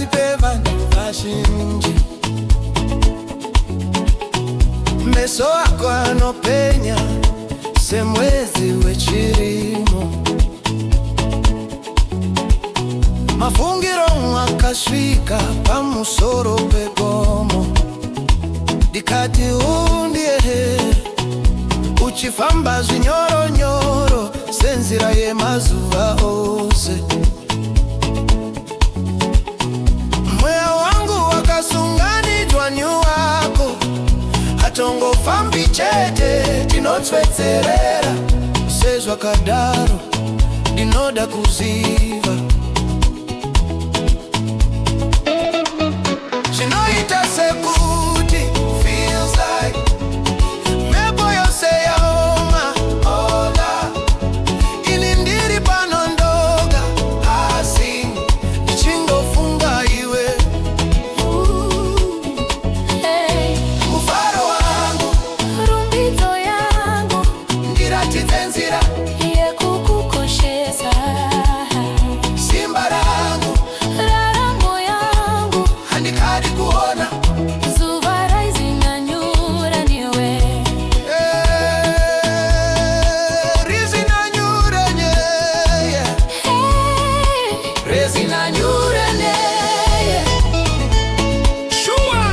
pakati pevanhu vazhinji. Meso ako anopenya semwezi wechirimo. Mafungiro akasvika pamusoro pegomo. Ndikati undiye uchifamba zvinyoronyoro senzira yemazuva ose. Mweya wangu wakasunganidzwa nyuwako, hatongofambi chete tinotsvetserera. Sezvakadaro ndinoda kuziva zvinoita sekuti feels like mhepo yose yaoma. Ola ini ndiri pano ndoga, asi ndichingofunga iwe. Hey, Mufaro wangu, rumbidzo yangu, ndiratidze nzira yekukukoshesa. simba rangu, Raramo yangu, handikadi kuona zuva raizinyanyura niwe. rizinanyuranye, Hey, rizinanyuranye. Shua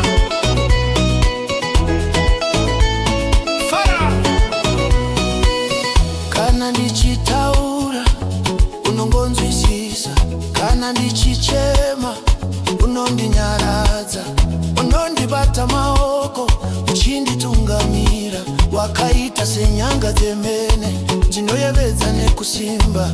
Fara kana ndichitaura unongonzwisisa, kana ndichichema unondinyaradza, unondibata maoko uchinditungamira. Wakaita senyanga dzemene dzinoyevedza nekusimba.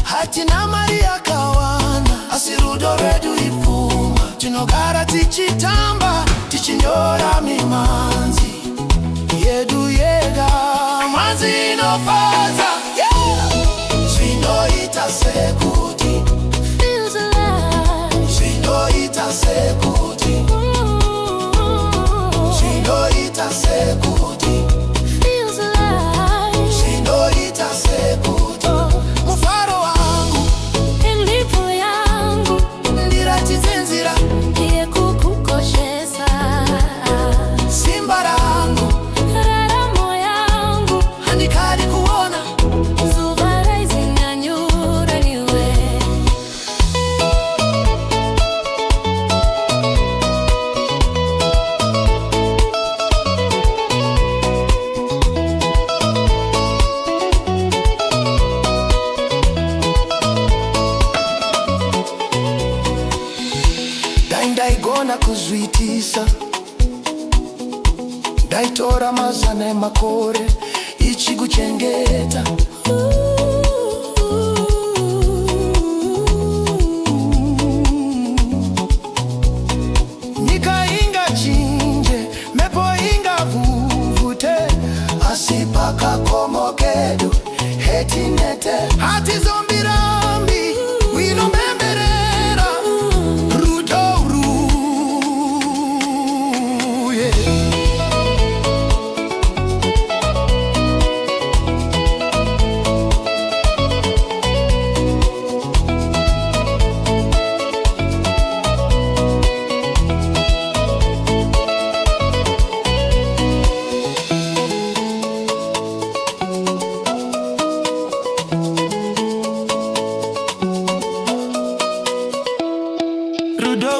Hatina mari yakawanda, asi rudo rwedu ipfuma. Tinogara tichitamba, tichinyora mimanzi yedu yega, mwanzi inofadza. Zvinoita sekuti, feels alive. zvinoita sekuti, zvinoita sekuti, Feels alive. zvinoita sekuti. Mufaro wangu, Ilipo yangu, ndiratidze nzira yekukukoshesa. simba rangu, Raramo yangu, handikadi kuona zuva raizinyanyura niwe. dai ndaigona kuzviitisa. Ndaitora mazana emakore ichikuchengeta. Nyika ingachinje, mhepo ingavhuvhute, asi pakakomokedu hetinete. Hatizombirambi winomemberera rudo ruye. Rudo